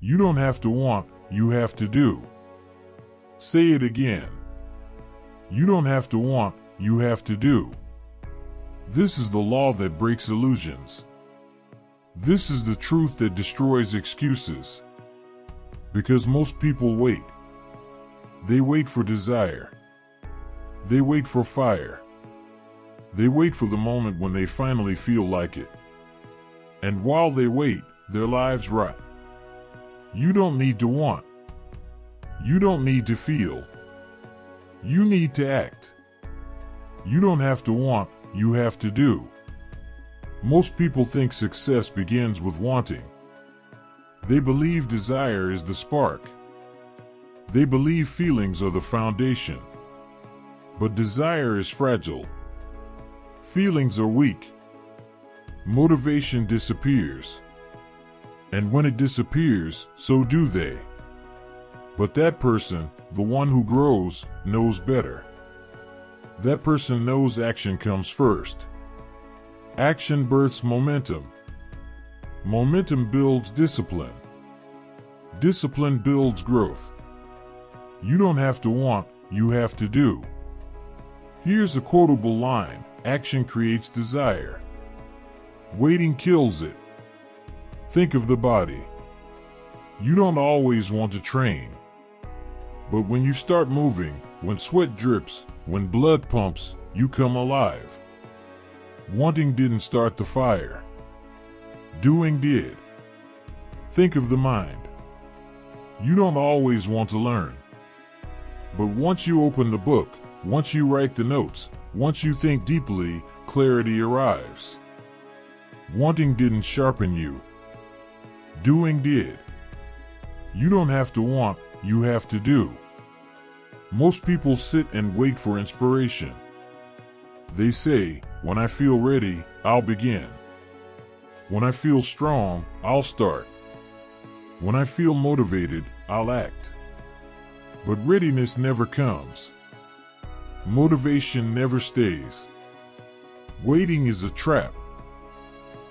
You don't have to want, you have to do. Say it again. You don't have to want, you have to do. This is the law that breaks illusions. This is the truth that destroys excuses. Because most people wait. They wait for desire. They wait for fire. They wait for the moment when they finally feel like it. And while they wait, their lives rot. You don't need to want. You don't need to feel. You need to act. You don't have to want, you have to do. Most people think success begins with wanting. They believe desire is the spark. They believe feelings are the foundation. But desire is fragile. Feelings are weak. Motivation disappears. And when it disappears, so do they. But that person, the one who grows, knows better. That person knows action comes first. Action births momentum. Momentum builds discipline. Discipline builds growth. You don't have to want, you have to do. Here's a quotable line: action creates desire. Waiting kills it. Think of the body. You don't always want to train. But when you start moving, when sweat drips, when blood pumps, you come alive. Wanting didn't start the fire. Doing did. Think of the mind. You don't always want to learn. But once you open the book, once you write the notes, once you think deeply, clarity arrives. Wanting didn't sharpen you. Doing did. You don't have to want, you have to do. Most people sit and wait for inspiration. They say, when I feel ready, I'll begin. When I feel strong, I'll start. When I feel motivated, I'll act. But readiness never comes. Motivation never stays. Waiting is a trap.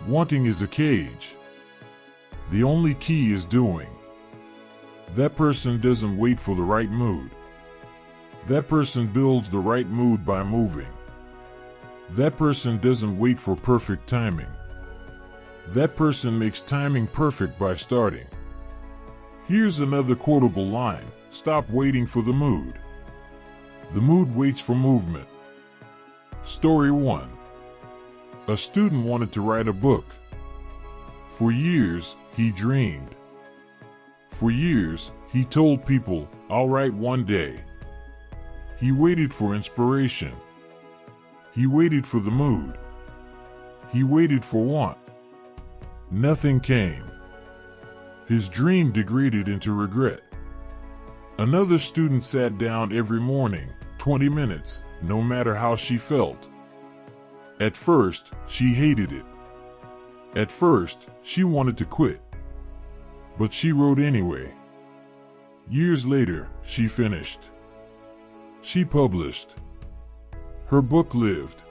Wanting is a cage. The only key is doing. That person doesn't wait for the right mood. That person builds the right mood by moving. That person doesn't wait for perfect timing. That person makes timing perfect by starting. Here's another quotable line: stop waiting for the mood. The mood waits for movement. Story 1. A student wanted to write a book. For years, he dreamed. For years, he told people, "I'll write one day." He waited for inspiration. He waited for the mood. He waited for want. Nothing came. His dream degraded into regret. Another student sat down every morning, 20 minutes, no matter how she felt. At first, she hated it. At first, she wanted to quit. But she wrote anyway. Years later, she finished. She published. Her book lived.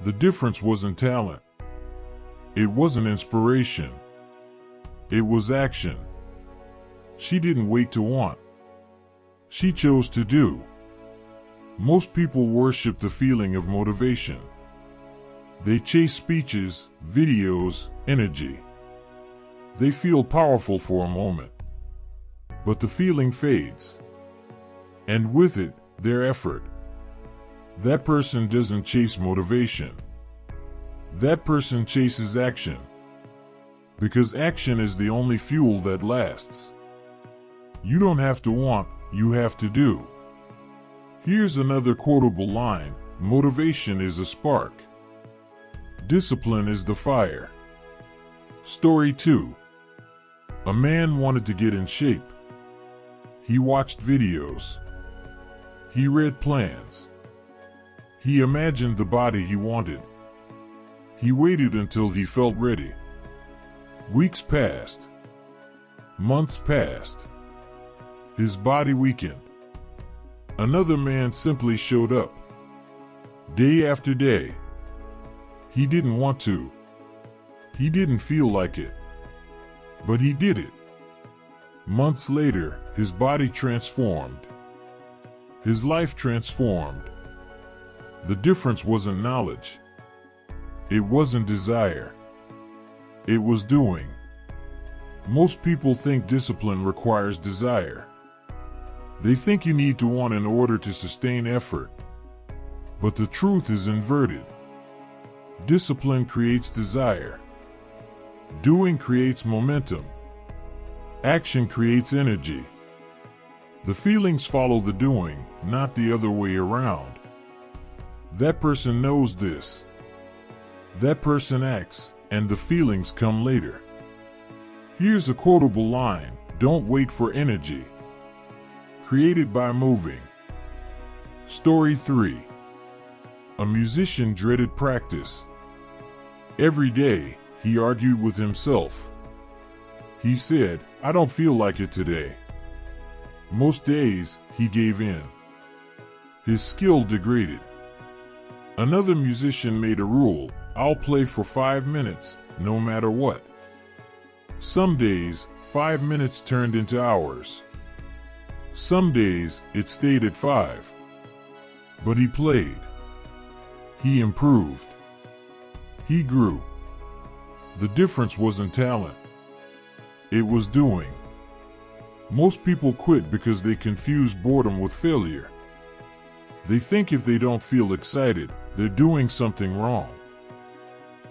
The difference wasn't talent. It wasn't inspiration. It was action. She didn't wait to want. She chose to do. Most people worship the feeling of motivation. They chase speeches, videos, energy. They feel powerful for a moment. But the feeling fades. And with it, their effort. That person doesn't chase motivation. That person chases action. Because action is the only fuel that lasts. You don't have to want, you have to do. Here's another quotable line: motivation is a spark. Discipline is the fire. Story 2. A man wanted to get in shape. He watched videos. He read plans. He imagined the body he wanted. He waited until he felt ready. Weeks passed. Months passed. His body weakened. Another man simply showed up. Day after day. He didn't want to. He didn't feel like it. But he did it. Months later, his body transformed. His life transformed. The difference wasn't knowledge. It wasn't desire. It was doing. Most people think discipline requires desire. They think you need to want in order to sustain effort. But the truth is inverted. Discipline creates desire. Doing creates momentum. Action creates energy. The feelings follow the doing, not the other way around. That person knows this. That person acts, and the feelings come later. Here's a quotable line: "Don't wait for energy." Created by moving. Story 3. A musician dreaded practice. Every day, he argued with himself. He said, "I don't feel like it today." Most days, he gave in. His skill degraded. Another musician made a rule: "I'll play for 5 minutes, no matter what." Some days, 5 minutes turned into hours. Some days, it stayed at 5. But he played. He improved. He grew. The difference wasn't talent. It was doing. Most people quit because they confuse boredom with failure. They think if they don't feel excited, they're doing something wrong.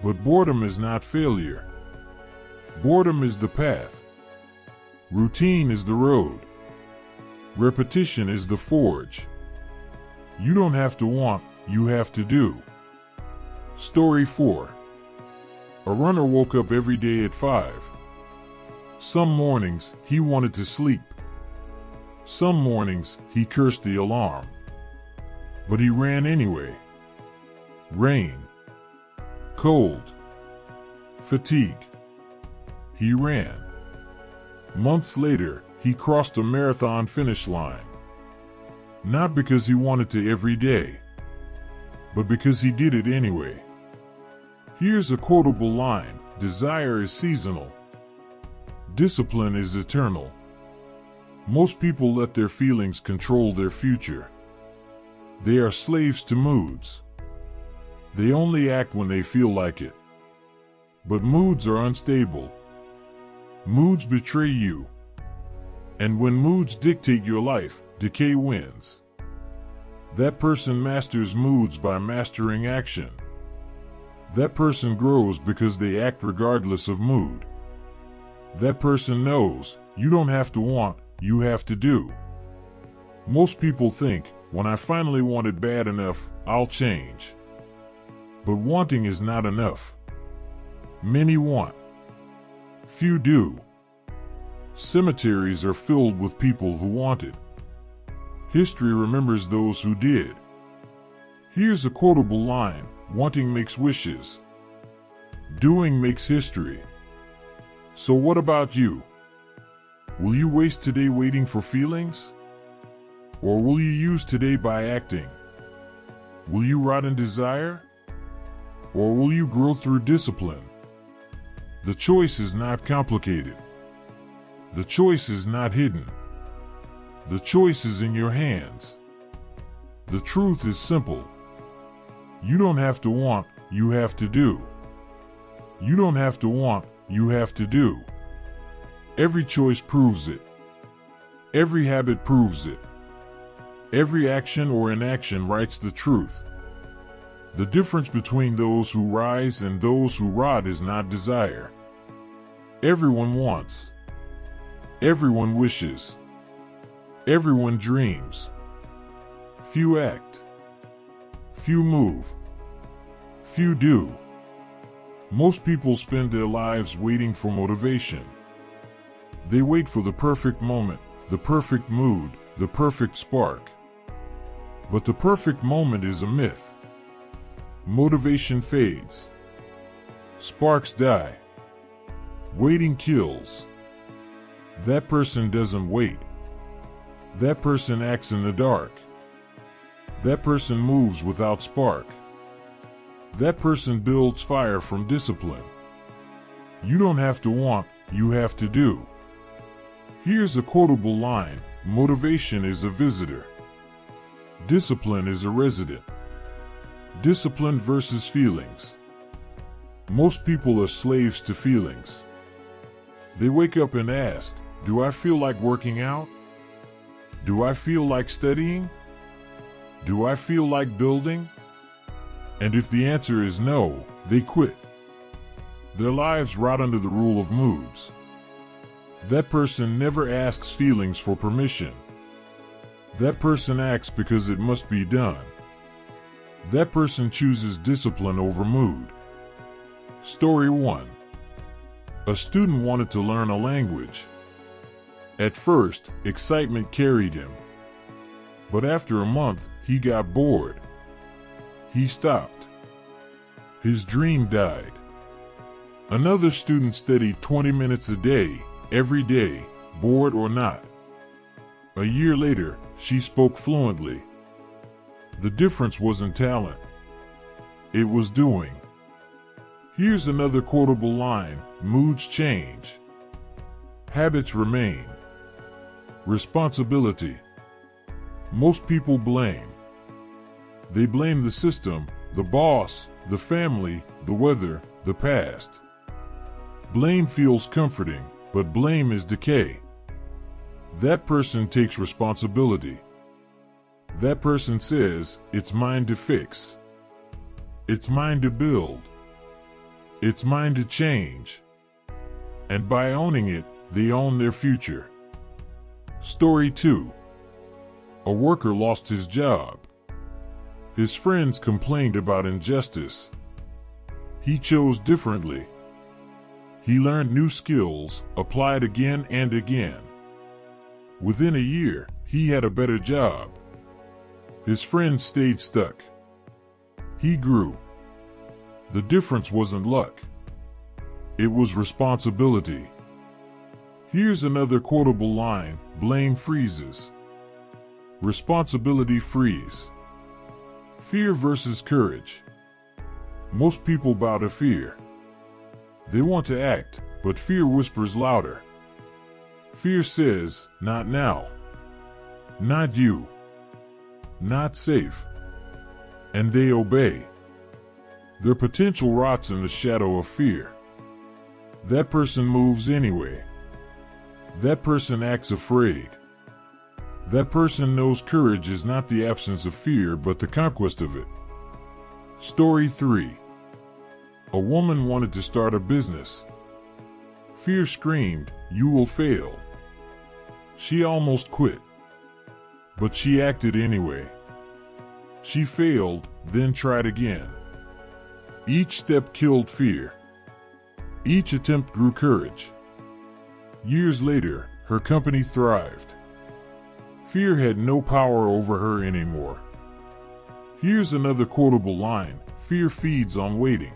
But boredom is not failure. Boredom is the path. Routine is the road. Repetition is the forge. You don't have to want, you have to do. Story 4. A runner woke up every day at 5. Some mornings, he wanted to sleep. Some mornings, he cursed the alarm. But he ran anyway. Rain. Cold. Fatigue. He ran. Months later, he crossed a marathon finish line. Not because he wanted to every day, but because he did it anyway. Here's a quotable line: "Desire is seasonal. Discipline is eternal." Most people let their feelings control their future. They are slaves to moods. They only act when they feel like it. But moods are unstable. Moods betray you. And when moods dictate your life, decay wins. That person masters moods by mastering action. That person grows because they act regardless of mood. That person knows, you don't have to want, you have to do. Most people think, when I finally want it bad enough, I'll change. But wanting is not enough. Many want. Few do. Cemeteries are filled with people who wanted. History remembers those who did. Here's a quotable line: "Wanting makes wishes. Doing makes history." So what about you? Will you waste today waiting for feelings? Or will you use today by acting? Will you rot in desire? Or will you grow through discipline? The choice is not complicated. The choice is not hidden. The choice is in your hands. The truth is simple. You don't have to want, you have to do. You don't have to want, you have to do. Every choice proves it. Every habit proves it. Every action or inaction writes the truth. The difference between those who rise and those who rot is not desire. Everyone wants. Everyone wishes. Everyone dreams. Few act. Few move. Few do. Most people spend their lives waiting for motivation. They wait for the perfect moment, the perfect mood, the perfect spark. But the perfect moment is a myth. Motivation fades. Sparks die. Waiting kills. That person doesn't wait. That person acts in the dark. That person moves without spark. That person builds fire from discipline. You don't have to want, you have to do. Here's a quotable line: motivation is a visitor. Discipline is a resident. Discipline versus feelings. Most people are slaves to feelings. They wake up and ask, do I feel like working out? Do I feel like studying? Do I feel like building? And if the answer is no, they quit. Their lives rot under the rule of moods. That person never asks feelings for permission. That person acts because it must be done. That person chooses discipline over mood. Story 1. A student wanted to learn a language. At first, excitement carried him. But after a month, he got bored. He stopped. His dream died. Another student studied 20 minutes a day, every day, bored or not. A year later, she spoke fluently. The difference wasn't talent. It was doing. Here's another quotable line: moods change. Habits remain. Responsibility. Most people blame. They blame the system, the boss, the family, the weather, the past. Blame feels comforting, but blame is decay. That person takes responsibility. That person says, it's mine to fix. It's mine to build. It's mine to change. And by owning it, they own their future. Story 2. A worker lost his job. His friends complained about injustice. He chose differently. He learned new skills, applied again and again. Within a year, he had a better job. His friends stayed stuck. He grew. The difference wasn't luck. It was responsibility. Here's another quotable line: blame freezes. Responsibility frees. Fear versus courage. Most people bow to fear. They want to act, but fear whispers louder. Fear says, not now. Not you. Not safe. And they obey. Their potential rots in the shadow of fear. That person moves anyway. That person acts afraid. That person knows courage is not the absence of fear but the conquest of it. Story 3. A woman wanted to start a business. Fear screamed, you will fail. She almost quit. But she acted anyway. She failed, then tried again. Each step killed fear. Each attempt grew courage. Years later, her company thrived. Fear had no power over her anymore. Here's another quotable line: fear feeds on waiting.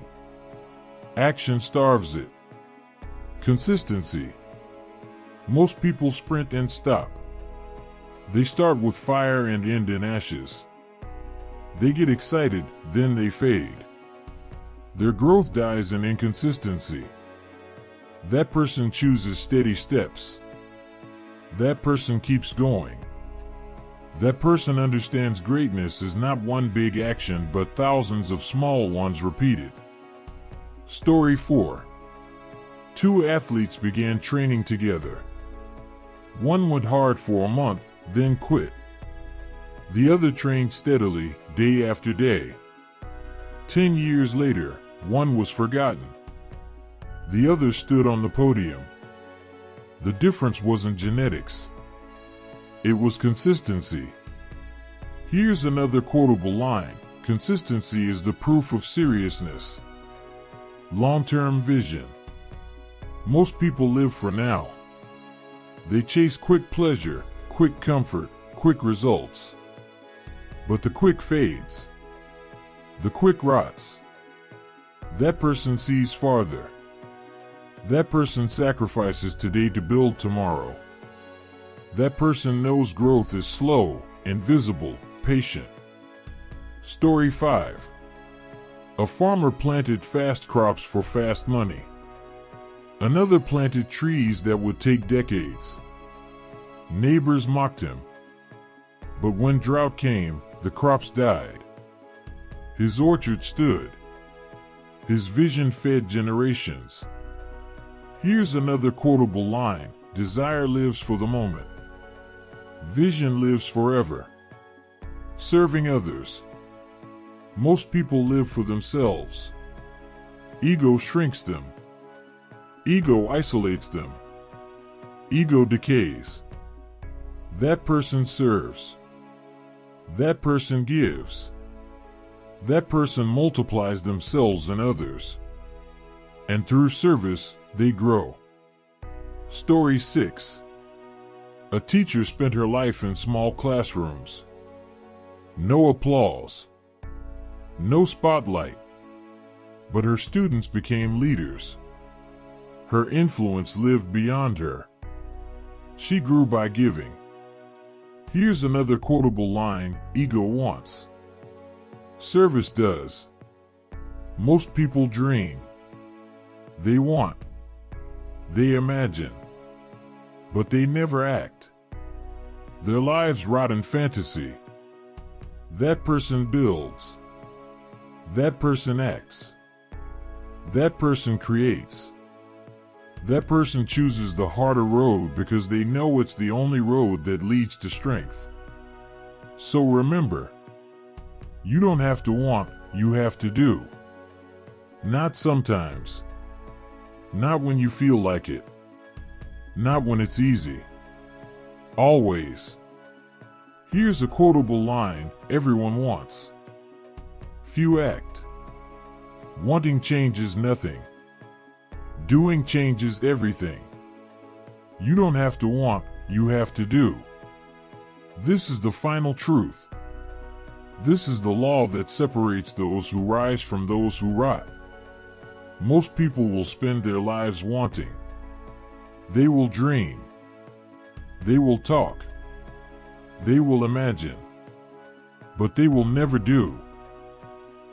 Action starves it. Consistency. Most people sprint and stop. They start with fire and end in ashes. They get excited, then they fade. Their growth dies in inconsistency. That person chooses steady steps. That person keeps going. That person understands greatness is not one big action but thousands of small ones repeated. Story 4. Two athletes began training together. One went hard for a month, then quit. The other trained steadily, day after day. 10 years later, one was forgotten. The other stood on the podium. The difference wasn't genetics. It was consistency. Here's another quotable line: consistency is the proof of seriousness. Long-term vision. Most people live for now. They chase quick pleasure, quick comfort, quick results. But the quick fades. The quick rots. That person sees farther. That person sacrifices today to build tomorrow. That person knows growth is slow, invisible, patient. Story 5. A farmer planted fast crops for fast money. Another planted trees that would take decades. Neighbors mocked him. But when drought came, the crops died. His orchard stood. His vision fed generations. Here's another quotable line: desire lives for the moment. Vision lives forever. Serving others. Most people live for themselves. Ego shrinks them. Ego isolates them. Ego decays. That person serves. That person gives. That person multiplies themselves and others. And through service, they grow. Story 6. A teacher spent her life in small classrooms. No applause. No spotlight. But her students became leaders. Her influence lived beyond her. She grew by giving. Here's another quotable line: ego wants. Service does. Most people dream. They want. They imagine. But they never act. Their lives rot in fantasy. That person builds. That person acts. That person creates. That person chooses the harder road because they know it's the only road that leads to strength. So remember, you don't have to want, you have to do. Not sometimes. Not when you feel like it. Not when it's easy. Always. Here's a quotable line everyone wants. Few act. Wanting changes nothing. Doing changes everything. You don't have to want, you have to do. This is the final truth. This is the law that separates those who rise from those who rot. Most people will spend their lives wanting. They will dream. They will talk. They will imagine. But they will never do.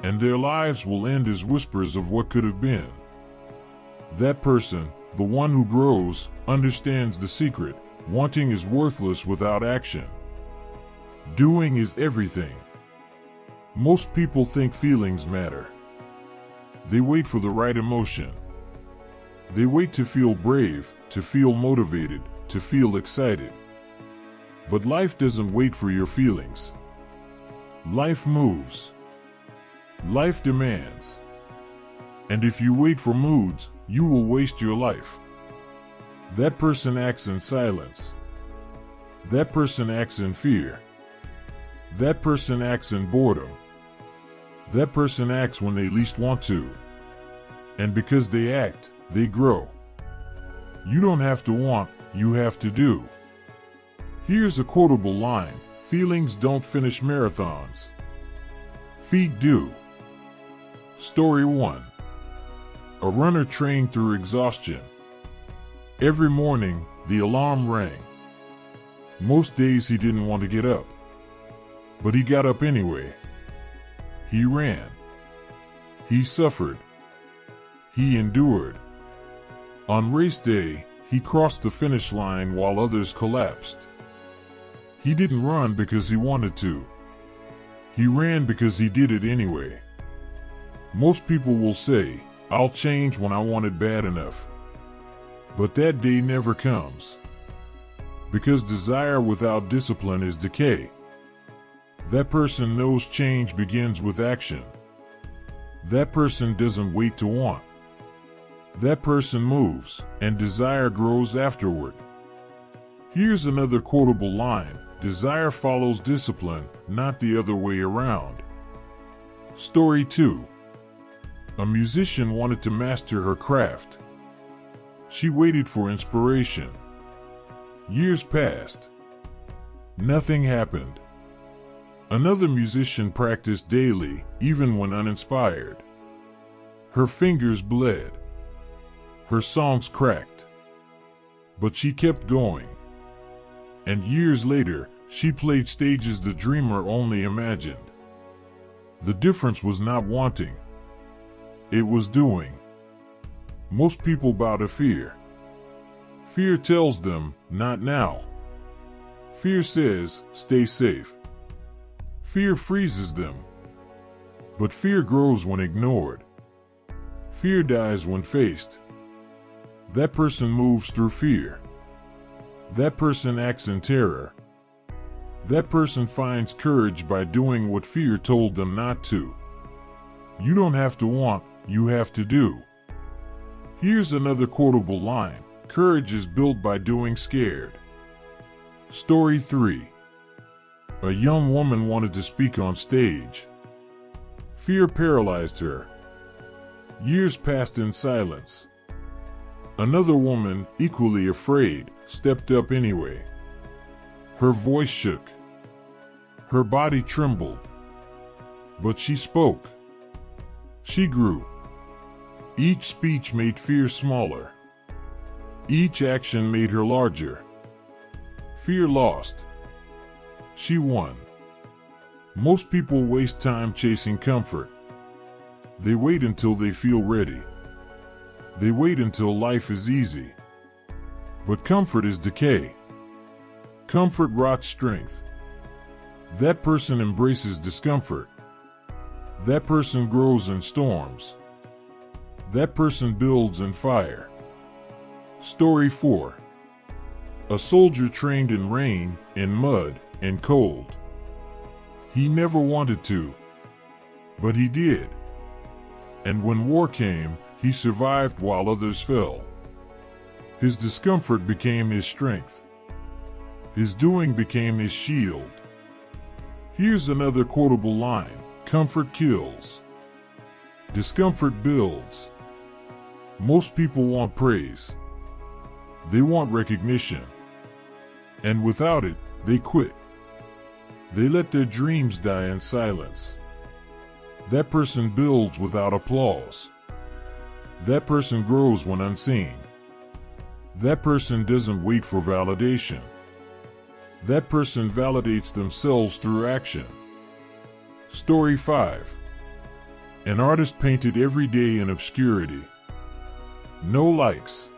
And their lives will end as whispers of what could have been. That person, the one who grows, understands the secret. Wanting is worthless without action. Doing is everything. Most people think feelings matter. They wait for the right emotion. They wait to feel brave, to feel motivated, to feel excited. But life doesn't wait for your feelings. Life moves. Life demands. And if you wait for moods, you will waste your life. That person acts in silence. That person acts in fear. That person acts in boredom. That person acts when they least want to. And because they act, they grow. You don't have to want, you have to do. Here's a quotable line: feelings don't finish marathons. Feet do. Story 1. A runner trained through exhaustion. Every morning, the alarm rang. Most days he didn't want to get up. But he got up anyway. He ran. He suffered. He endured. On race day, he crossed the finish line while others collapsed. He didn't run because he wanted to. He ran because he did it anyway. Most people will say, "I'll change when I want it bad enough." But that day never comes. Because desire without discipline is decay. That person knows change begins with action. That person doesn't wait to want. That person moves, and desire grows afterward. Here's another quotable line: desire follows discipline, not the other way around. Story 2. A musician wanted to master her craft. She waited for inspiration. Years passed. Nothing happened. Another musician practiced daily, even when uninspired. Her fingers bled. Her songs cracked. But she kept going. And years later, she played stages the dreamer only imagined. The difference was not wanting. It was doing. Most people bow to fear. Fear tells them, not now. Fear says, stay safe. Fear freezes them. But fear grows when ignored. Fear dies when faced. That person moves through fear. That person acts in terror. That person finds courage by doing what fear told them not to. You don't have to want, you have to do. Here's another quotable line. Courage is built by doing scared. Story 3. A young woman wanted to speak on stage. Fear paralyzed her. Years passed in silence. Another woman, equally afraid, stepped up anyway. Her voice shook. Her body trembled. But she spoke. She grew. Each speech made fear smaller. Each action made her larger. Fear lost. She won. Most people waste time chasing comfort. They wait until they feel ready. They wait until life is easy. But comfort is decay. Comfort rots strength. That person embraces discomfort. That person grows in storms. That person builds in fire. Story 4. A soldier trained in rain, in mud, and cold. He never wanted to, but he did. And when war came, he survived while others fell. His discomfort became his strength. His doing became his shield. Here's another quotable line. Comfort kills. Discomfort builds. Most people want praise. They want recognition. And without it, they quit. They let their dreams die in silence. That person builds without applause. That person grows when unseen. That person doesn't wait for validation. That person validates themselves through action. Story 5. An artist painted every day in obscurity. No likes.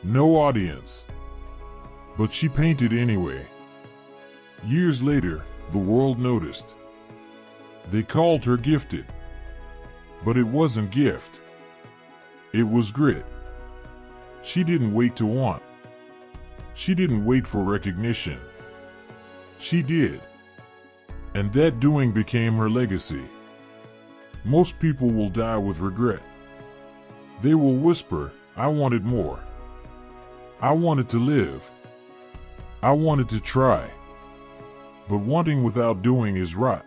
No audience. But she painted anyway. Years later, the world noticed. They called her gifted. But it wasn't gift. It was grit. She didn't wait to want. She didn't wait for recognition. She did. And that doing became her legacy. Most people will die with regret. They will whisper, I wanted more. I wanted to live. I wanted to try. But wanting without doing is rot.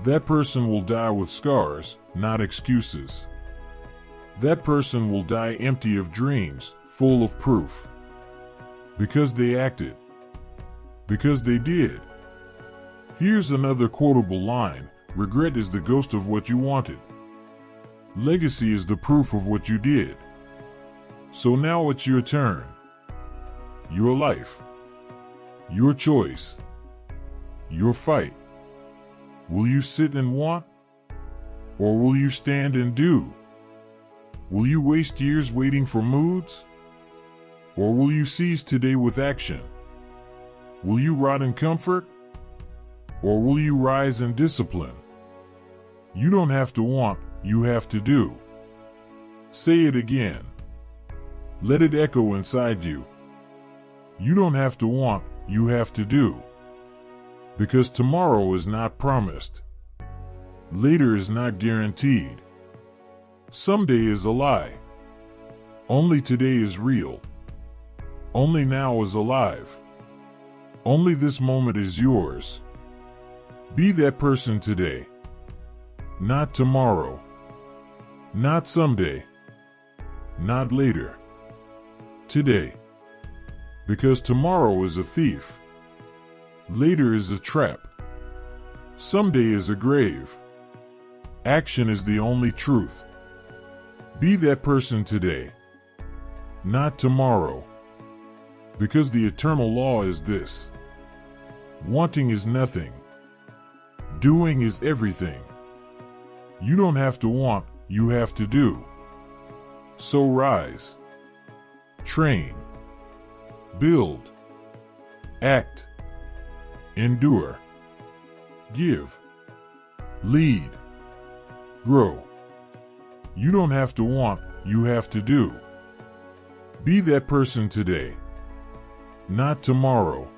That person will die with scars, not excuses. That person will die empty of dreams, full of proof. Because they acted. Because they did. Here's another quotable line. Regret is the ghost of what you wanted. Legacy is the proof of what you did. So now it's your turn. Your life. Your choice. Your fight. Will you sit and want? Or will you stand and do? Will you waste years waiting for moods? Or will you seize today with action? Will you rot in comfort? Or will you rise in discipline? You don't have to want, you have to do. Say it again. Let it echo inside you. You don't have to want, you have to do. Because tomorrow is not promised. Later is not guaranteed. Someday is a lie. Only today is real. Only now is alive. Only this moment is yours. Be that person today. Not tomorrow. Not someday. Not later. Today. Because tomorrow is a thief. Later is a trap. Someday is a grave. Action is the only truth. Be that person today. Not tomorrow. Because the eternal law is this. Wanting is nothing. Doing is everything. You don't have to want, you have to do. So rise. Train. Build. Act. Endure. Give. Lead. Grow. You don't have to want, you have to do. Be that person today, not tomorrow.